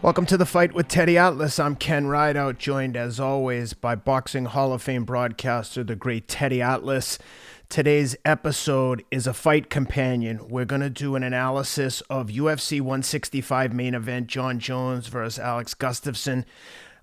Welcome to the Fight with Teddy Atlas. I'm Ken Rideout, joined as always by Boxing Hall of Fame broadcaster, the great Teddy Atlas. Today's episode is a fight companion. We're going to do an analysis of UFC 165 main event, Jon Jones versus Alex Gustafsson.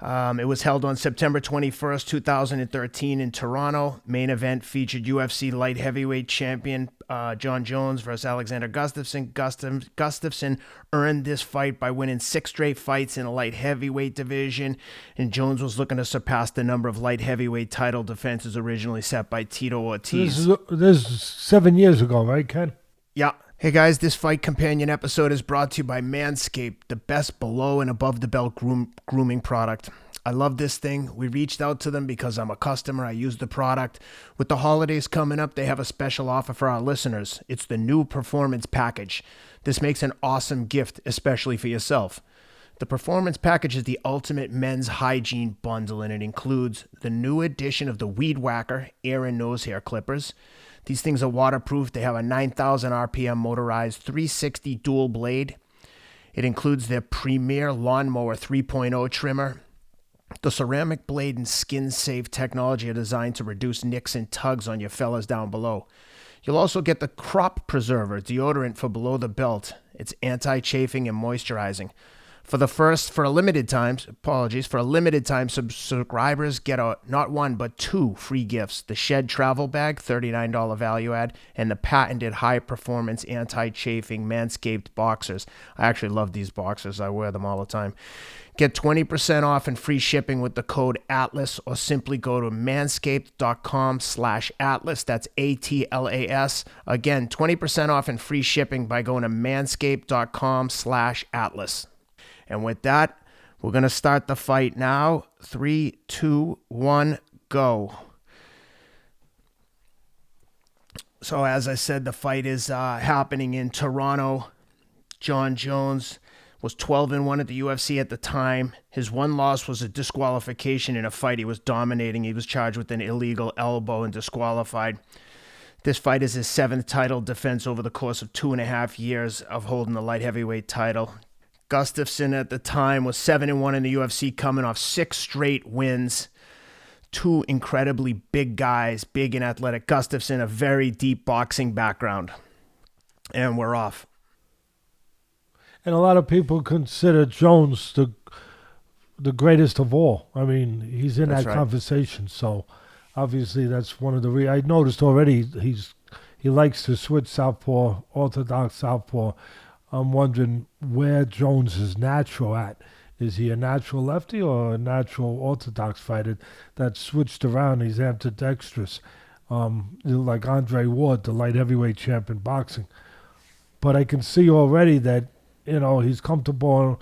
It was held on September 21st, 2013 in Toronto. Main event featured UFC light heavyweight champion Jon Jones versus Alexander Gustafsson. Gustafsson earned this fight by winning 6 straight fights in the light heavyweight division, and Jones was looking to surpass the number of light heavyweight title defenses originally set by Tito Ortiz. This is 7 years ago, right, Ken? Yeah. Hey guys, this fight companion episode is brought to you by Manscaped, the best below and above the belt grooming product. I love this thing. We reached out to them because I'm a customer. I use the product. With the holidays coming up, they have a special offer for our listeners. It's the new Performance Package. This makes an awesome gift, especially for yourself. The Performance Package is the ultimate men's hygiene bundle, and it includes the new addition of the Weed Whacker ear and nose hair clippers. These things are waterproof. They have a 9,000 RPM motorized 360 dual blade. It includes their Premier Lawnmower 3.0 trimmer. The ceramic blade and skin-safe technology are designed to reduce nicks and tugs on your fellas down below. You'll also get the Crop Preserver deodorant for below the belt. It's anti-chafing and moisturizing. For a limited time, subscribers get not one, but 2 free gifts. The Shed Travel Bag, $39 value add, and the patented high-performance anti-chafing Manscaped boxers. I actually love these boxers. I wear them all the time. Get 20% off and free shipping with the code ATLAS, or simply go to manscaped.com/Atlas. That's ATLAS. Again, 20% off and free shipping by going to manscaped.com/Atlas. And with that, we're going to start the fight now. 3, 2, 1, go. So as I said, the fight is happening in Toronto. Jon Jones was 12-1 at the UFC at the time. His one loss was a disqualification in a fight he was dominating. He was charged with an illegal elbow and disqualified. This fight is his 7th title defense over the course of 2.5 years of holding the light heavyweight title. Gustafsson at the time was 7-1 in the UFC, coming off 6 straight wins. 2 incredibly big guys, big and athletic. Gustafsson, a very deep boxing background. And we're off. And a lot of people consider Jones the greatest of all. I mean, he's in that conversation. So obviously that's one of the I noticed already he likes to switch southpaw, orthodox southpaw. I'm wondering where Jones is natural at. Is he a natural lefty or a natural orthodox fighter that switched around? He's ambidextrous, like Andre Ward, the light heavyweight champion boxing. But I can see already that, he's comfortable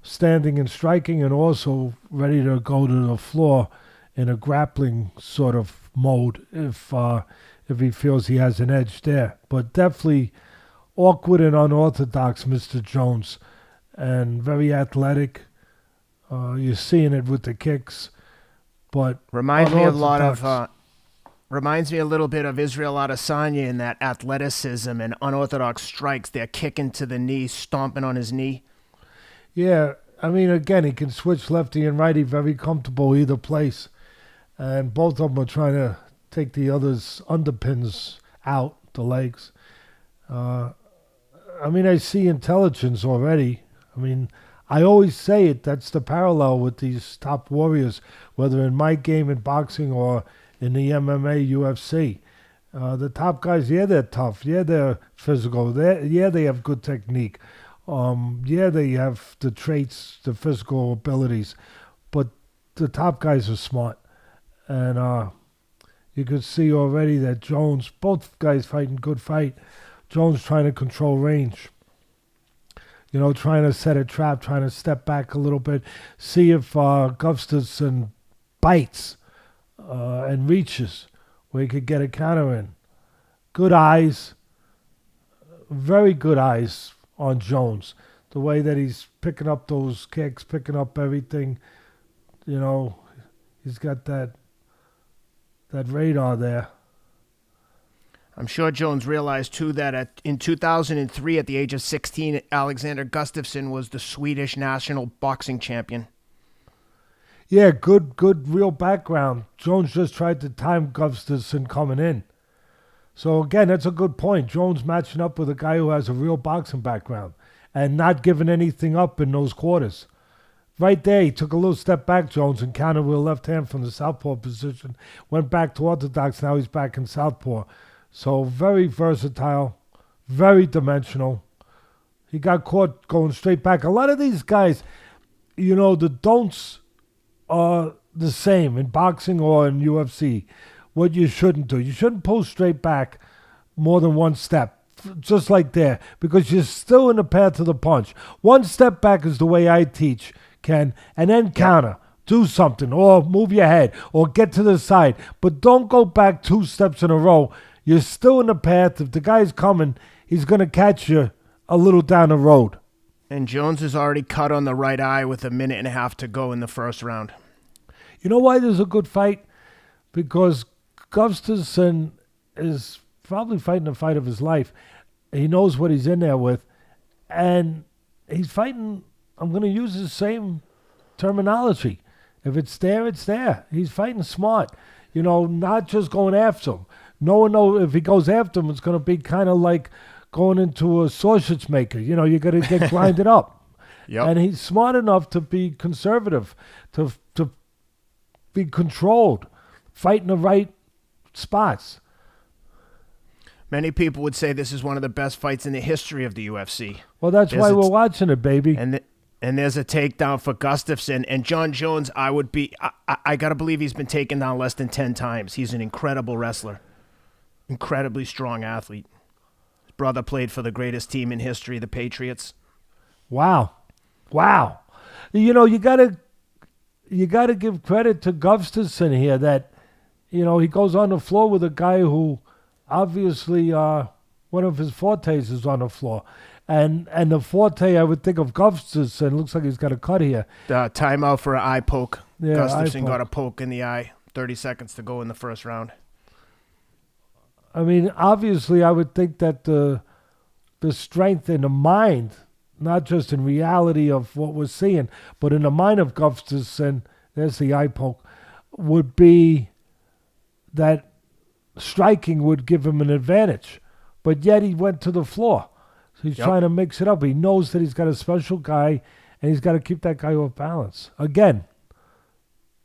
standing and striking and also ready to go to the floor in a grappling sort of mode if he feels he has an edge there. But definitely awkward and unorthodox, Mr. Jones, and very athletic. You're seeing it with the kicks, but reminds me a little bit of Israel Adesanya in that athleticism and unorthodox strikes. They're kicking to the knee, stomping on his knee. Yeah, I mean, again, he can switch lefty and righty, very comfortable either place, and both of them are trying to take the other's underpins out, the legs. I mean, I see intelligence already. I mean, I always say it. That's the parallel with these top warriors, whether in my game in boxing or in the MMA, UFC. The top guys, yeah, they're tough. Yeah, they're physical. Yeah, they have good technique. Yeah, they have the traits, the physical abilities. But the top guys are smart. And you could see already that Jones, both guys fighting good fight. Jones trying to control range. Trying to set a trap, trying to step back a little bit, see if Gustafsson bites and reaches where he could get a counter in. Good eyes, very good eyes on Jones. The way that he's picking up those kicks, picking up everything, he's got that radar there. I'm sure Jones realized, too, that in 2003, at the age of 16, Alexander Gustafsson was the Swedish national boxing champion. Yeah, good real background. Jones just tried to time Gustafsson coming in. So, again, that's a good point. Jones matching up with a guy who has a real boxing background and not giving anything up in those quarters. Right there, he took a little step back, Jones, and countered with a left hand from the southpaw position. Went back to orthodox, now he's back in southpaw. So very versatile, very dimensional. He got caught going straight back. A lot of these guys, the don'ts are the same in boxing or in UFC. What you shouldn't do. You shouldn't pull straight back more than one step, just like there, because you're still in the path of the punch. One step back is the way I teach, Ken, and then counter. Do something, or move your head, or get to the side. But don't go back 2 steps in a row. You're still in the path. If the guy's coming, he's going to catch you a little down the road. And Jones is already cut on the right eye with 1.5 minutes to go in the first round. You know why there's a good fight? Because Gustavsson is probably fighting the fight of his life. He knows what he's in there with. And he's fighting, I'm going to use the same terminology. If it's there, it's there. He's fighting smart. Not just going after him. No, if he goes after him, it's going to be kind of like going into a sausage maker. You're going to get grinded up. Yep. And he's smart enough to be conservative, to be controlled, fight in the right spots. Many people would say this is one of the best fights in the history of the UFC. Well, that's why we're watching it, baby. And there's a takedown for Gustafsson. And Jon Jones, I got to believe he's been taken down less than 10 times. He's an incredible wrestler. Incredibly strong athlete. His brother played for the greatest team in history, the Patriots. Wow. You gotta give credit to Gustavsson here that, he goes on the floor with a guy who obviously one of his fortes is on the floor. And the forte, I would think of Gustavsson, looks like he's got a cut here. Timeout for an eye poke. Yeah, Gustafsson got a poke in the eye. 30 seconds to go in the first round. I mean, obviously, I would think that the strength in the mind, not just in reality of what we're seeing, but in the mind of Gustavsson, there's the eye poke, would be that striking would give him an advantage. But yet he went to the floor. So he's trying to mix it up. He knows that he's got a special guy, and he's got to keep that guy off balance. Again,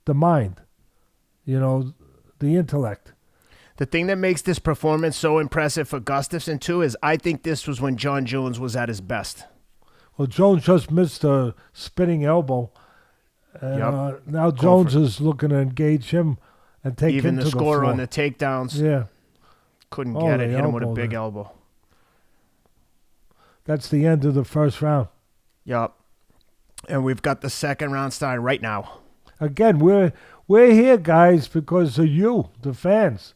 the mind, the intellect. The thing that makes this performance so impressive for Gustafsson, too, is I think this was when Jon Jones was at his best. Well, Jones just missed a spinning elbow. Now Jones is looking to engage him and take him to the floor. Even the score on the takedowns. Yeah. Couldn't get it. Hit him with a big elbow. That's the end of the first round. Yep. And we've got the second round starting right now. Again, we're here, guys, because of you, the fans.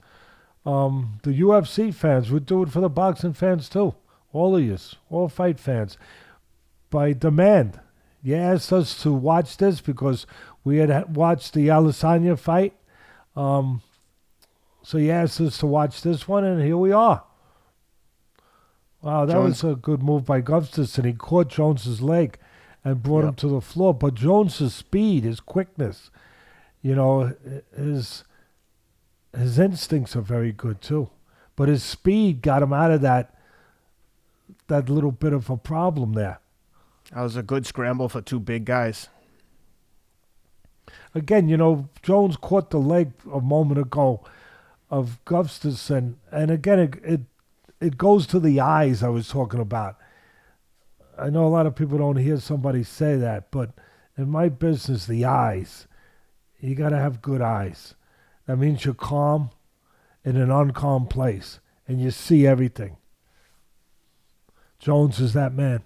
The UFC fans. We do it for the boxing fans, too. All of you. All fight fans. By demand. You asked us to watch this because we had watched the Adesanya fight. So you asked us to watch this one, and here we are. Wow, that was a good move by Gustavsson. He caught Jones's leg and brought him to the floor. But Jones's speed, his quickness, his instincts are very good too. But his speed got him out of that little bit of a problem there. That was a good scramble for two big guys. Again, Jones caught the leg a moment ago of Gustavsson. And again, it goes to the eyes I was talking about. I know a lot of people don't hear somebody say that, but in my business, the eyes, you got to have good eyes. That means you're calm in an uncalm place, and you see everything. Jones is that man.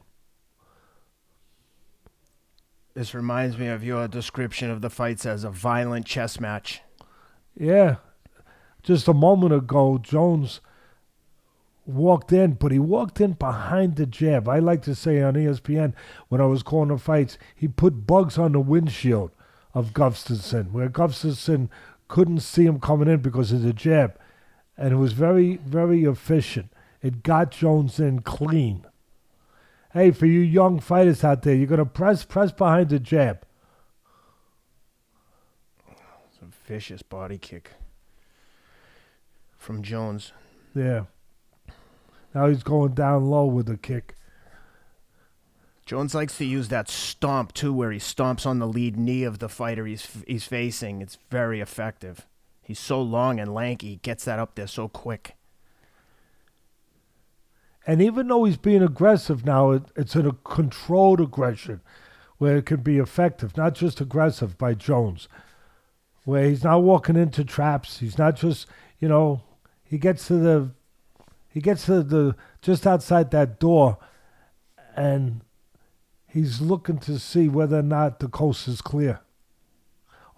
This reminds me of your description of the fights as a violent chess match. Yeah. Just a moment ago, Jones walked in, but he walked in behind the jab. I like to say on ESPN, when I was calling the fights, he put bugs on the windshield of Gustavsson, where Gustavsson couldn't see him coming in because of the jab. and it was very, very efficient. It got Jones in clean. Hey, for you young fighters out there, you're going to press behind the jab. It's a vicious body kick from Jones. Yeah. Now he's going down low with the kick. Jones likes to use that stomp, too, where he stomps on the lead knee of the fighter he's facing. It's very effective. He's so long and lanky, he gets that up there so quick. And even though he's being aggressive now, it's a controlled aggression where it can be effective, not just aggressive by Jones, where he's not walking into traps. He's not just, he gets to the just outside that door, and he's looking to see whether or not the coast is clear.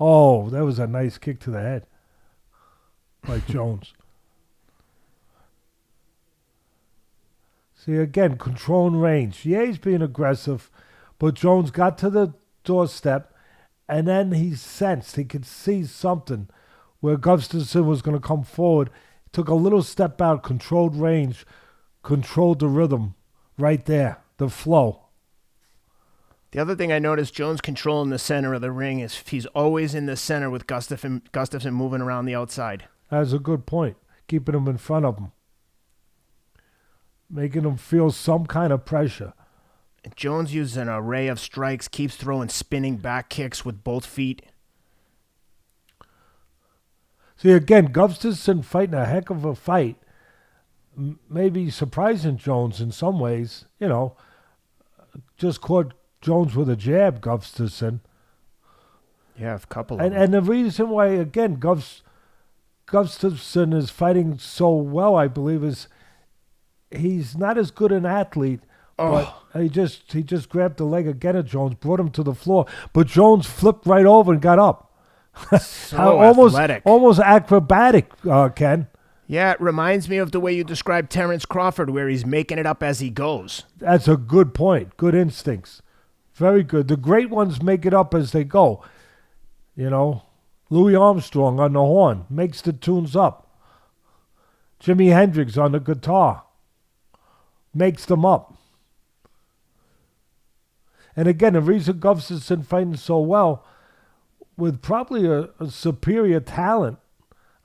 Oh, that was a nice kick to the head by Jones. See, again, controlling range. Yeah, he's being aggressive, but Jones got to the doorstep, and then he sensed, he could see something where Gustavson was going to come forward. Took a little step out, controlled range, controlled the rhythm right there, the flow. The other thing I noticed, Jones controlling the center of the ring is he's always in the center with Gustavson moving around the outside. That's a good point, keeping him in front of him. Making him feel some kind of pressure. And Jones uses an array of strikes, keeps throwing spinning back kicks with both feet. See, again, Gustavson fighting a heck of a fight. Maybe surprising Jones in some ways. Just caught Jones with a jab, Gustavson. Yeah, a couple of them. And the reason why, again, Gustavson is fighting so well, I believe, is he's not as good an athlete, but he just grabbed the leg again of Jones, brought him to the floor, but Jones flipped right over and got up. So athletic. Almost acrobatic, Ken. Yeah, it reminds me of the way you described Terrence Crawford, where he's making it up as he goes. That's a good point. Good instincts. Very good. The great ones make it up as they go. Louis Armstrong on the horn makes the tunes up. Jimi Hendrix on the guitar makes them up. And again, the reason Gustavson fighting so well, with probably a superior talent,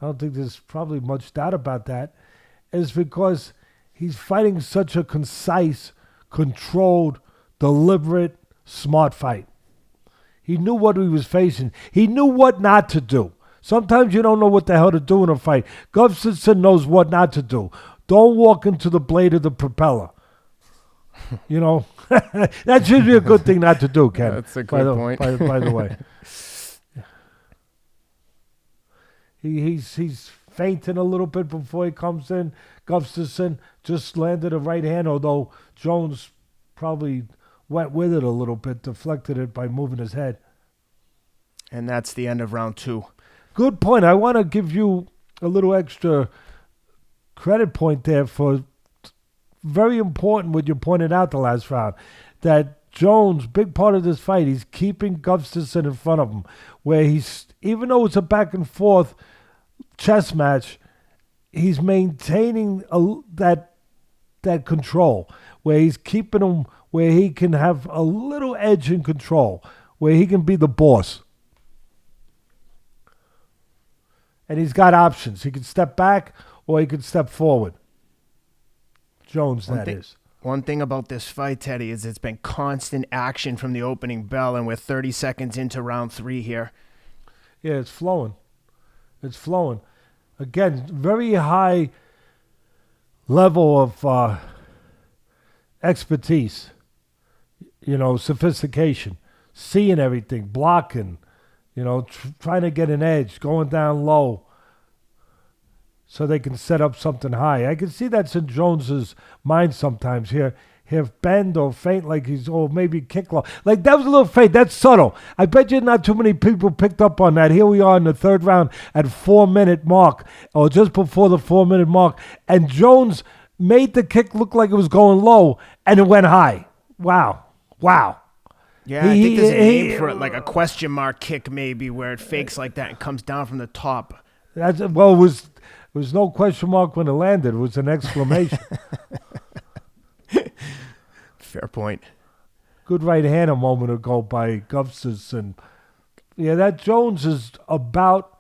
I don't think there's probably much doubt about that, is because he's fighting such a concise, controlled, deliberate, smart fight. He knew what he was facing. He knew what not to do. Sometimes you don't know what the hell to do in a fight. Gustavson knows what not to do. Don't walk into the blade of the propeller. That should be a good thing not to do, Ken. That's a good point. By the way. He's fainting a little bit before he comes in. Gustavson just landed a right hand, although Jones probably went with it a little bit, deflected it by moving his head. And that's the end of round 2. Good point. I want to give you a little extra credit point there for very important what you pointed out the last round, that Jones, big part of this fight, he's keeping Gustavson in front of him, where he's, even though it's a back and forth chess match, he's maintaining that control, where he's keeping him where he can have a little edge in control, where he can be the boss. And he's got options. He can step back or he can step forward. Jones, that is. One thing about this fight, Teddy, is it's been constant action from the opening bell, and we're 30 seconds into round 3 here. Yeah, it's flowing. It's flowing. Again, very high level of expertise, sophistication, seeing everything, blocking, trying to get an edge, going down low so they can set up something high. I can see that's in Jones's mind sometimes. He'll bend or feint like maybe kick low. Like, that was a little feint. That's subtle. I bet you not too many people picked up on that. Here we are in the third round at 4-minute mark, or just before the 4-minute mark, and Jones made the kick look like it was going low, and it went high. Wow. Yeah, I think there's a name for it, like a question mark kick maybe, where it fakes like that and comes down from the top. It was was no question mark when it landed. It was an exclamation. Fair point. Good right hand a moment ago by Gustavsson. Yeah, that Jones is about,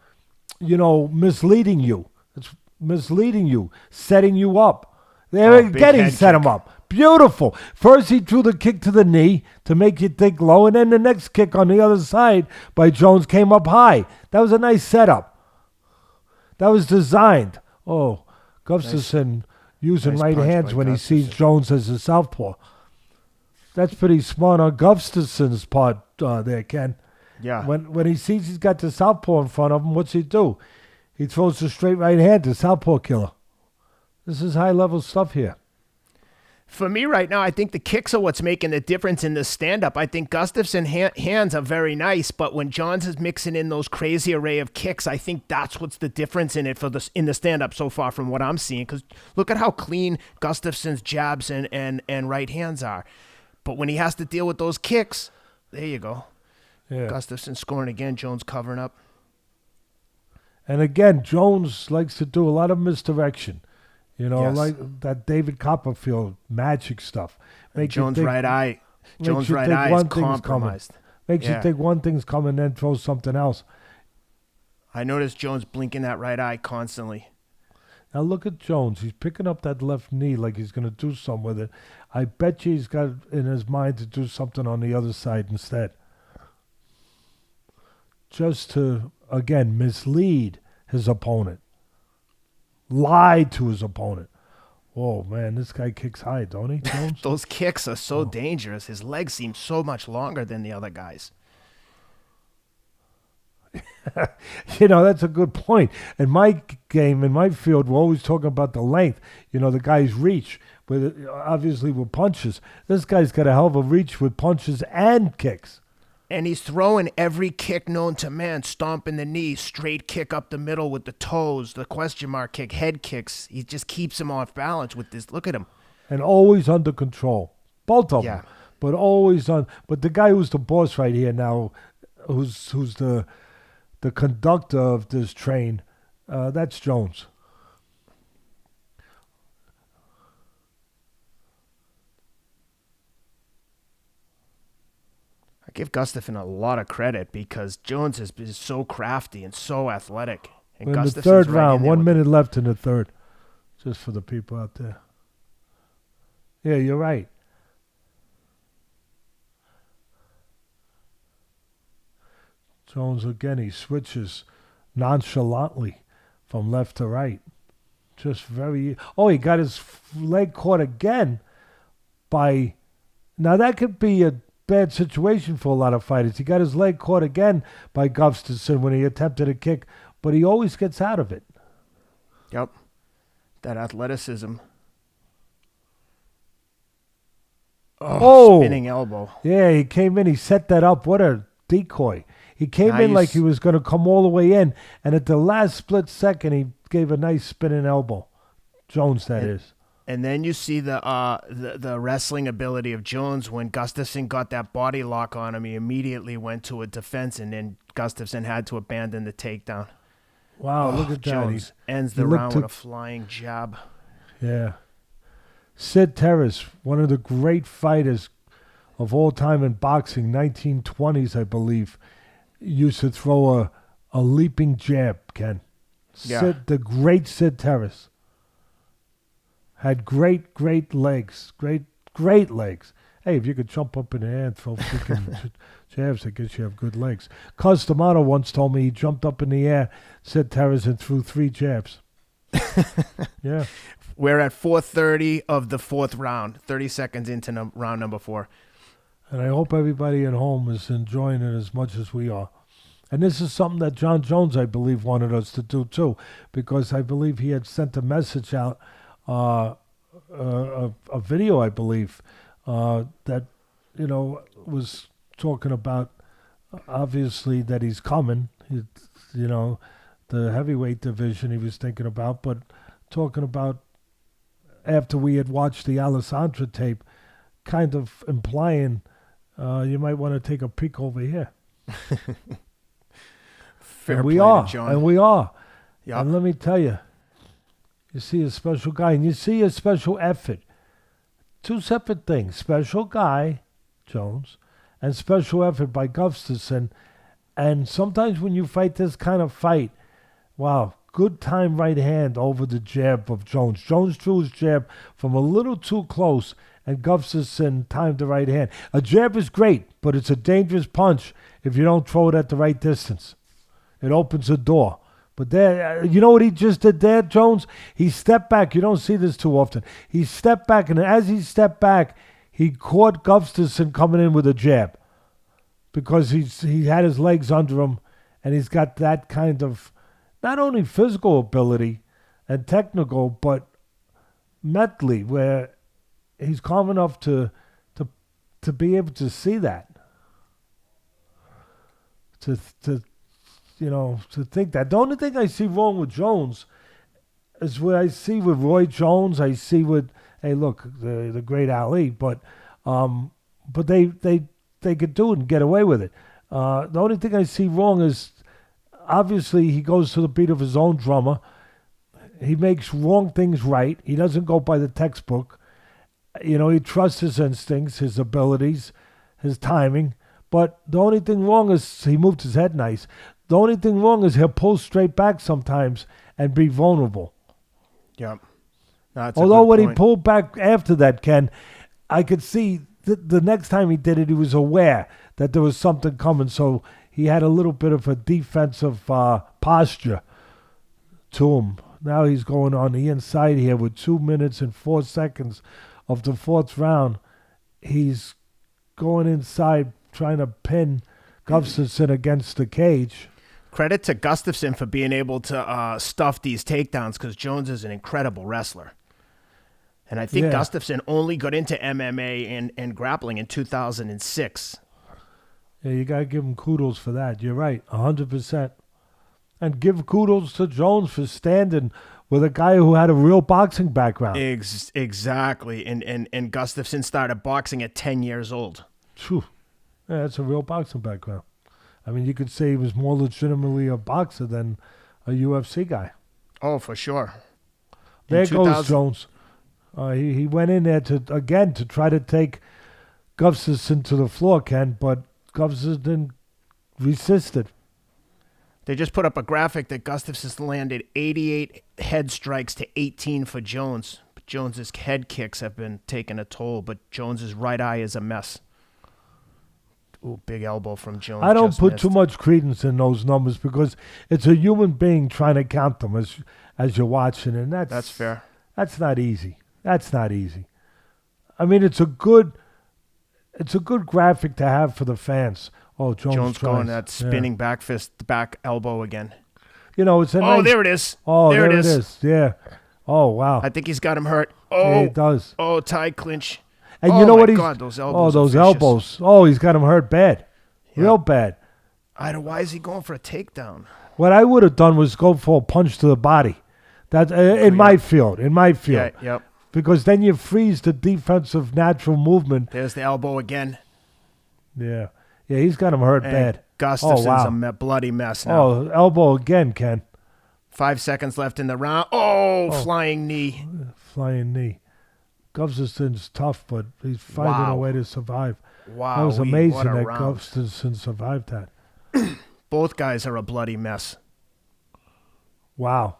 misleading you. It's misleading you, setting you up. There again, he set him up. Beautiful. First, he threw the kick to the knee to make you think low, and then the next kick on the other side by Jones came up high. That was a nice setup. That was designed. Oh, Gustafson using right hands when he sees Jones as a southpaw. That's pretty smart on Gustafson's part there, Ken. Yeah. When he sees he's got the southpaw in front of him, what's he do? He throws the straight right hand to southpaw killer. This is high-level stuff here. For me right now, I think the kicks are what's making the difference in the stand-up. I think Gustafsson hands are very nice, but when Johns is mixing in those crazy array of kicks, I think that's what's the difference in it in the stand-up so far from what I'm seeing. Because look at how clean Gustafsson's jabs and right hands are. But when he has to deal with those kicks, there you go. Yeah. Gustafsson scoring again, Jones covering up. And again, Jones likes to do a lot of misdirection. Yes. Like that David Copperfield magic stuff. Jones' right eye is compromised. Makes you think one thing's coming, then throw something else. I noticed Jones blinking that right eye constantly. Now look at Jones. He's picking up that left knee like he's going to do something with it. I bet you he's got in his mind to do something on the other side instead. Just to, again, mislead his opponent. Lie to his opponent. Oh, man, this guy kicks high, don't he, Jones? Those kicks are so dangerous. His legs seem so much longer than the other guys. That's a good point. In my game, in my field, we're always talking about the length. The guy's reach, obviously with punches. This guy's got a hell of a reach with punches and kicks. And he's throwing every kick known to man, stomping the knee, straight kick up the middle with the toes, the question mark kick, head kicks. He just keeps him off balance with this. Look at him. And always under control. Both of them. But always on. But the guy who's the boss right here now, who's the conductor of this train, that's Jones. I give Gustafsson a lot of credit because Jones is so crafty and so athletic. And in the third round, 1 minute left in the third, just for the people out there. Yeah, you're right. Jones again, he switches nonchalantly from left to right. Just very... Oh, he got his leg caught again by... Now that could be a bad situation for a lot of fighters. He got his leg caught again by Gustavsson when he attempted a kick, but he always gets out of it. Yep. That athleticism. Spinning elbow. Yeah, he came in. He set that up. What a decoy. He came in like he was going to come all the way in, and at the last split second, he gave a nice spinning elbow. Jones, that is. And then you see the wrestling ability of Jones. When Gustafsson got that body lock on him, he immediately went to a defense, and then Gustafsson had to abandon the takedown. Wow, look at Jones that. Ends the round with a flying jab. Yeah. Sid Terrace, one of the great fighters of all time in boxing, 1920s, I believe, used to throw a leaping jab, Ken. Yeah. The great Sid Terrace. Had great legs. Great legs. Hey, if you could jump up in the air and throw freaking jabs, I guess you have good legs. Cus D'Amato once told me he jumped up in the air, Sid Terrace, and threw 3 jabs. Yeah. We're at 4:30 of the 4th round, 30 seconds into round number 4. And I hope everybody at home is enjoying it as much as we are. And this is something that Jon Jones, I believe, wanted us to do too, because I believe he had sent a message out, a video, I believe, that, was talking about, obviously, that he's coming, the heavyweight division he was thinking about, but talking about after we had watched the Alessandra tape, kind of implying you might want to take a peek over here. Fair and play we are, to Jon. and we are. Yep. And let me tell you, You see a special guy, and you see a special effort. Two separate things. Special guy, Jones, and special effort by Gustafson. And sometimes when you fight this kind of fight, wow, good time right hand over the jab of Jones. Jones threw his jab from a little too close, and Gustafson timed the right hand. A jab is great, but it's a dangerous punch if you don't throw it at the right distance. It opens the door. But there, you know what he just did there, Jones? He stepped back. You don't see this too often. He stepped back, and as he stepped back, he caught Gustavsson coming in with a jab because he had his legs under him, and he's got that kind of not only physical ability and technical, but mentally, where he's calm enough to be able to see that, to think that. The only thing I see wrong with Jones is what I see with Roy Jones. I see with, hey, look, the great Ali, but they could do it and get away with it. The only thing I see wrong is obviously he goes to the beat of his own drummer. He makes wrong things right. He doesn't go by the textbook. He trusts his instincts, his abilities, his timing. But the only thing wrong is he moved his head nice. The only thing wrong is he'll pull straight back sometimes and be vulnerable. Yep. Although when he pulled back after that, Ken, I could see the next time he did it, he was aware that there was something coming. So he had a little bit of a defensive posture to him. Now he's going on the inside here with 2 minutes and 4 seconds of the fourth round. He's going inside trying to pin Gustafsson against the cage. Credit to Gustafsson for being able to stuff these takedowns because Jones is an incredible wrestler. And I think Gustafsson only got into MMA and grappling in 2006. Yeah, you got to give him kudos for that. You're right, 100%. And give kudos to Jones for standing with a guy who had a real boxing background. Exactly. And Gustafsson started boxing at 10 years old. Phew. Yeah, that's a real boxing background. I mean, you could say he was more legitimately a boxer than a UFC guy. Oh, for sure. There goes Jones. He went in there to try to take Gustafsson to the floor, Ken, but Gustafsson resisted. They just put up a graphic that Gustafsson landed 88 head strikes to 18 for Jones. But Jones's head kicks have been taking a toll, but Jones's right eye is a mess. Ooh, big elbow from Jones. I don't put too much credence in those numbers because it's a human being trying to count them as you're watching, and that's fair. That's not easy. That's not easy. I mean, it's a good graphic to have for the fans. Oh, Jones going that spinning back fist, back elbow again. It's a there it is. Oh, there it is. Yeah. Oh, wow. I think he's got him hurt. Yeah, he does. Oh, tie clinch. And you know what? God, those elbows. Those elbows. Oh, he's got him hurt bad. Yeah. Real bad. Why is he going for a takedown? What I would have done was go for a punch to the body. That's in my field. Yeah, yep. Because then you freeze the defensive natural movement. There's the elbow again. Yeah. Yeah, he's got him hurt bad. Gustafsson's a bloody mess now. Oh, elbow again, Ken. 5 seconds left in the round. Oh, flying knee. Flying knee. Gustafsson's tough, but he's finding a way to survive. Wow. That was amazing that Gustafsson survived that. Both guys are a bloody mess. Wow.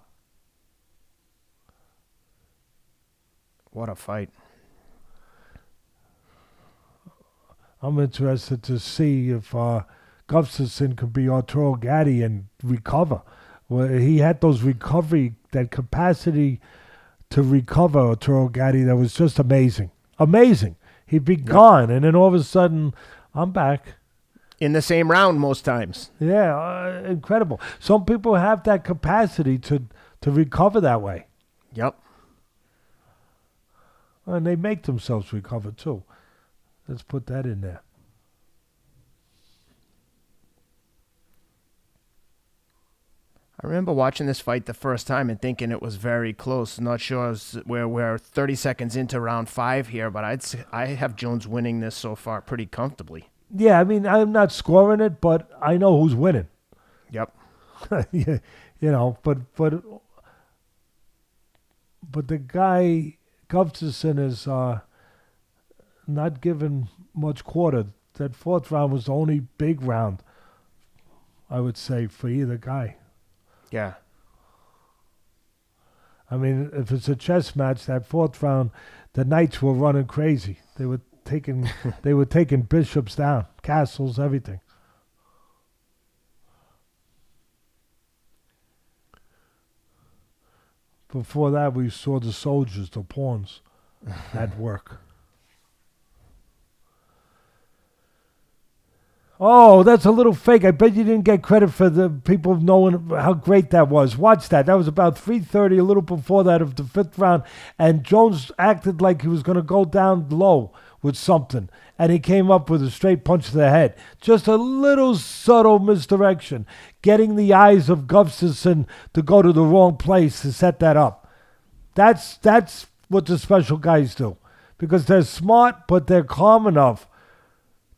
What a fight. I'm interested to see if Gustafsson could be Arturo Gatti and recover. Well, he had that capacity to recover Arturo Gatti that was just amazing. Amazing. He'd be gone, and then all of a sudden, I'm back. In the same round most times. Yeah, incredible. Some people have that capacity to recover that way. Yep. And they make themselves recover, too. Let's put that in there. I remember watching this fight the first time and thinking it was very close. Not sure we're 30 seconds into round 5 here, but I have Jones winning this so far pretty comfortably. Yeah, I mean, I'm not scoring it, but I know who's winning. Yep. Yeah, but But the guy, Gustafson, is not given much quarter. That fourth round was the only big round, I would say, for either guy. Yeah. I mean, if it's a chess match, that fourth round, the knights were running crazy. They were taking bishops down, castles, everything. Before that, we saw the soldiers, the pawns, at work. Oh, that's a little fake. I bet you didn't get credit for the people knowing how great that was. Watch that. That was about 3:30, a little before that of the fifth round, and Jones acted like he was going to go down low with something, and he came up with a straight punch to the head. Just a little subtle misdirection, getting the eyes of Gustavsson to go to the wrong place to set that up. That's what the special guys do, because they're smart, but they're calm enough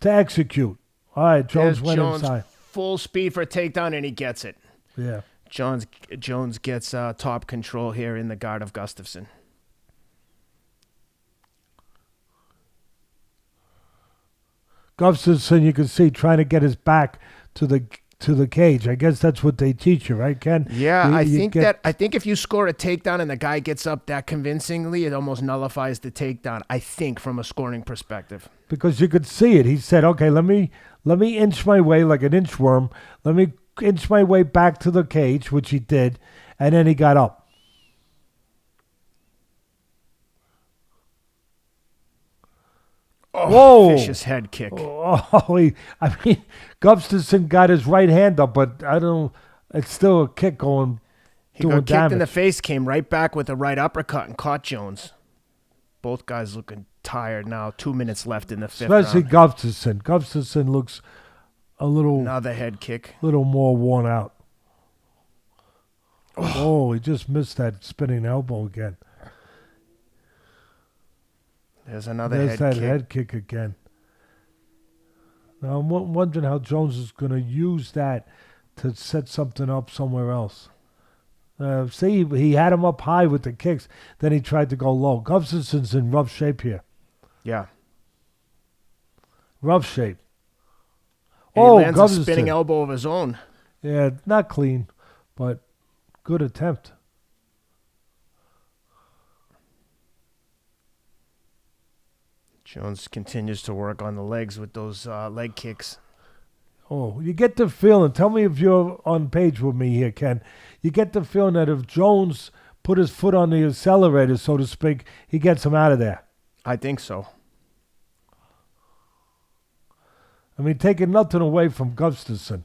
to execute. All right, Jones went inside. Full speed for a takedown, and he gets it. Yeah. Jones gets top control here in the guard of Gustavsson. Gustavsson, you can see, trying to get his back to the cage. I guess that's what they teach you, right, Ken? Yeah, I think if you score a takedown and the guy gets up that convincingly, it almost nullifies the takedown, I think, from a scoring perspective. Because you could see it. He said, okay, let me inch my way like an inchworm. Let me inch my way back to the cage, which he did, and then he got up. Oh, whoa! Vicious head kick. Oh, Gustavsson got his right hand up, but it's still a kick going. He got kicked in the face, came right back with a right uppercut and caught Jones. Both guys looking tired now. 2 minutes left in the fifth round. Especially Gustavsson. Gustavsson looks another head kick. A little more worn out. Oh, he just missed that spinning elbow again. There's that head kick again. Now I'm wondering how Jones is going to use that to set something up somewhere else. See, he had him up high with the kicks. Then he tried to go low. Gustafsson's in rough shape here. Yeah. Rough shape. And he lands a spinning elbow of his own. Yeah, not clean, but good attempt. Jones continues to work on the legs with those leg kicks. Oh, you get the feeling, tell me if you're on page with me here, Ken. You get the feeling that if Jones put his foot on the accelerator, so to speak, he gets him out of there. I think so. I mean, taking nothing away from Gustavsson.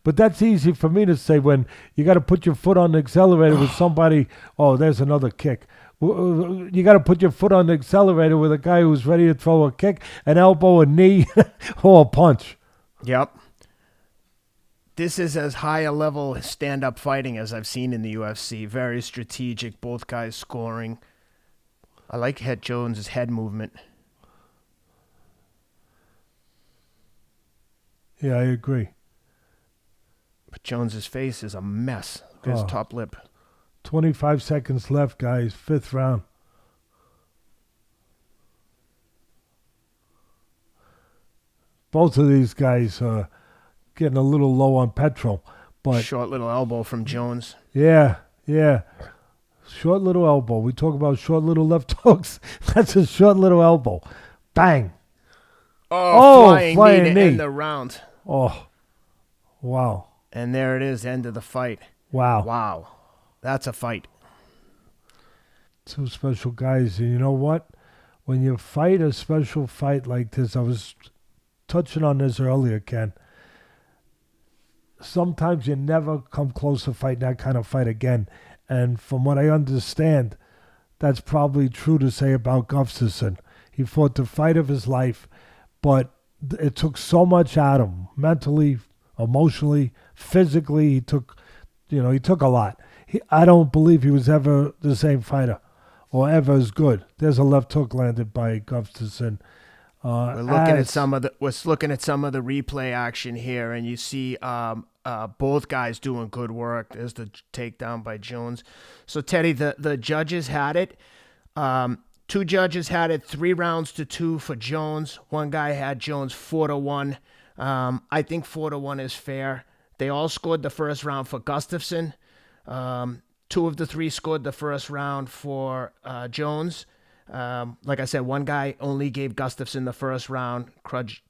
But that's easy for me to say when you got to put your foot on the accelerator with somebody. Oh, there's another kick. You got to put your foot on the accelerator with a guy who's ready to throw a kick, an elbow, a knee, or a punch. Yep. This is as high a level stand-up fighting as I've seen in the UFC. Very strategic, both guys scoring. I like Jones's head movement. Yeah, I agree. But Jones's face is a mess. Look at his top lip. 25 seconds left, guys. Fifth round. Both of these guys are getting a little low on petrol. But short little elbow from Jones. Yeah. Short little elbow. We talk about short little left hooks. That's a short little elbow. Bang. Flying knee to end the round. Oh, wow. And there it is, end of the fight. Wow. That's a fight. Two special guys. And you know what? When you fight a special fight like this, I was touching on this earlier, Ken. Sometimes you never come close to fighting that kind of fight again. And from what I understand, that's probably true to say about Gustavsson. He fought the fight of his life, but it took so much out of him, mentally, emotionally, physically. He took a lot. I don't believe he was ever the same fighter or ever as good. There's a left hook landed by Gustavsson. We're looking at some of the replay action here, and you see both guys doing good work. There's the takedown by Jones. So Teddy, the judges had it. Two judges had it 3-2 for Jones. One guy had Jones 4-1. I think 4-1 is fair. They all scored the first round for Gustafson. Two of the three scored the first round for Jones. Like I said, one guy only gave Gustavson the first round.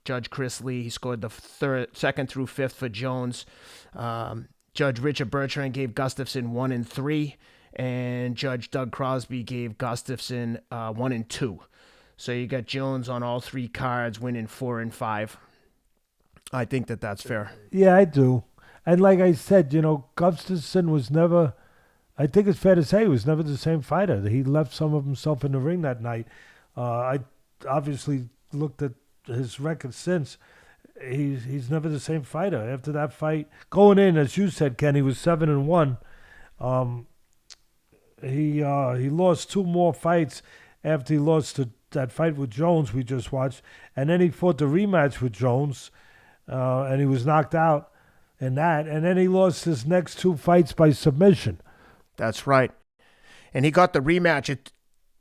Judge Chris Lee, he scored the second through fifth for Jones. Judge Richard Bertrand gave Gustafson 1 and 3, and Judge Doug Crosby gave Gustafson 1 and 2. So you got Jones on all three cards, winning 4 and 5. I think that's fair. Yeah, I do. And like I said, Gustafson was never. I think it's fair to say he was never the same fighter. He left some of himself in the ring that night. I obviously looked at his record since. He's never the same fighter. After that fight, going in, as you said, Ken, he was 7-1. He lost 2 more fights after he lost that fight with Jones we just watched, and then he fought the rematch with Jones, and he was knocked out in that, and then he lost his next 2 fights by submission. That's right. And he got the rematch.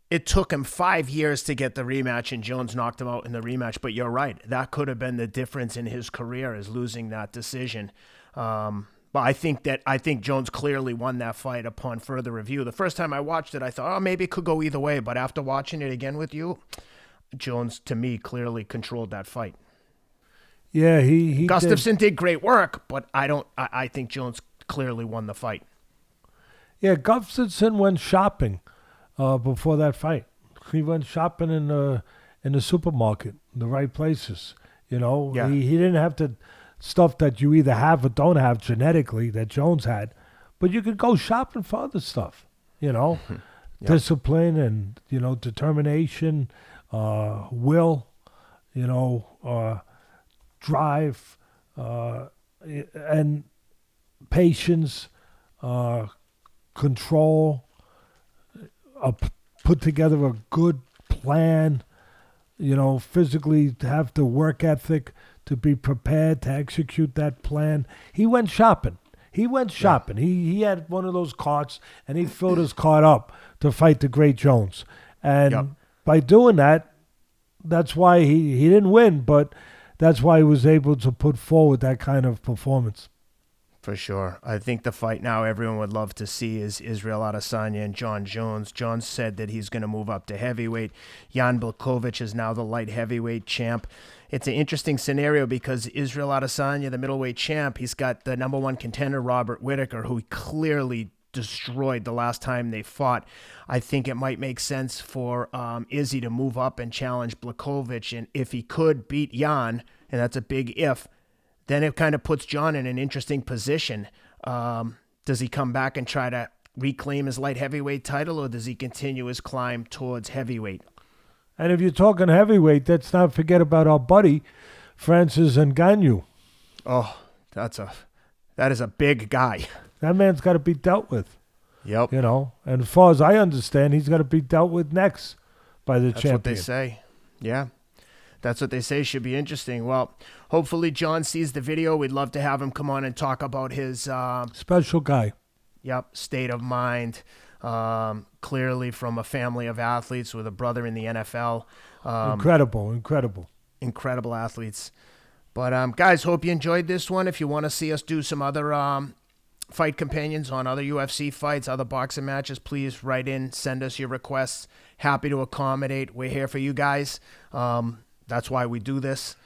It took him 5 years to get the rematch, and Jones knocked him out in the rematch. But you're right. That could have been the difference in his career, is losing that decision. But I think Jones clearly won that fight upon further review. The first time I watched it, I thought, maybe it could go either way. But after watching it again with you, Jones, to me, clearly controlled that fight. Yeah, he Gustafson did great work, but I think Jones clearly won the fight. Yeah, Gustafson went shopping before that fight. He went shopping in the supermarket, the right places. Yeah. He didn't have the stuff that you either have or don't have genetically that Jones had, but you could go shopping for other stuff. Yeah. Discipline and determination, will, drive, and patience. Control, put together a good plan, physically to have the work ethic to be prepared to execute that plan. He went shopping. Yeah. He had one of those carts, and he filled his cart up to fight the great Jones. And by doing that, that's why he didn't win, but that's why he was able to put forward that kind of performance. For sure. I think the fight now everyone would love to see is Israel Adesanya and Jon Jones. Jon said that he's going to move up to heavyweight. Jan Blachowicz is now the light heavyweight champ. It's an interesting scenario because Israel Adesanya, the middleweight champ, he's got the number one contender, Robert Whittaker, who he clearly destroyed the last time they fought. I think it might make sense for Izzy to move up and challenge Blachowicz. And if he could beat Jan, and that's a big if, then it kind of puts Jon in an interesting position. Does he come back and try to reclaim his light heavyweight title, or does he continue his climb towards heavyweight? And if you're talking heavyweight, let's not forget about our buddy, Francis Ngannou. Oh, that is a big guy. That man's got to be dealt with. Yep. And as far as I understand, he's got to be dealt with next by the champion. That's what they say. Yeah. That's what they say. Should be interesting. Well, hopefully Jon sees the video. We'd love to have him come on and talk about his special guy. Yep, state of mind. Clearly from a family of athletes with a brother in the NFL. Incredible athletes. But guys, hope you enjoyed this one. If you want to see us do some other fight companions on other UFC fights, other boxing matches, please write in, send us your requests. Happy to accommodate. We're here for you guys. That's why we do this.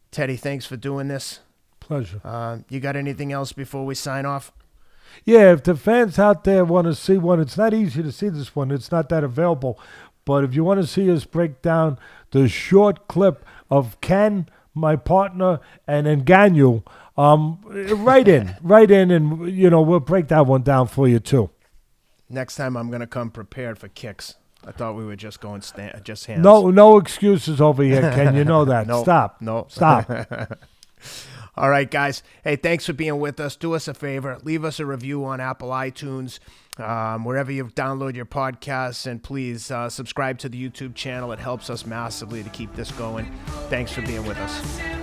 Teddy, thanks for doing this. Pleasure. You got anything else before we sign off? Yeah, if the fans out there want to see one, it's not easy to see this one. It's not that available. But if you want to see us break down the short clip of Ken, my partner, and Ngannou, write in, and we'll break that one down for you too. Next time I'm going to come prepared for kicks. I thought we were just going just hands. No excuses over here, Ken. You know that. No, Stop. No. Stop. All right, guys. Hey, thanks for being with us. Do us a favor. Leave us a review on Apple iTunes, wherever you download your podcasts. And please subscribe to the YouTube channel. It helps us massively to keep this going. Thanks for being with us.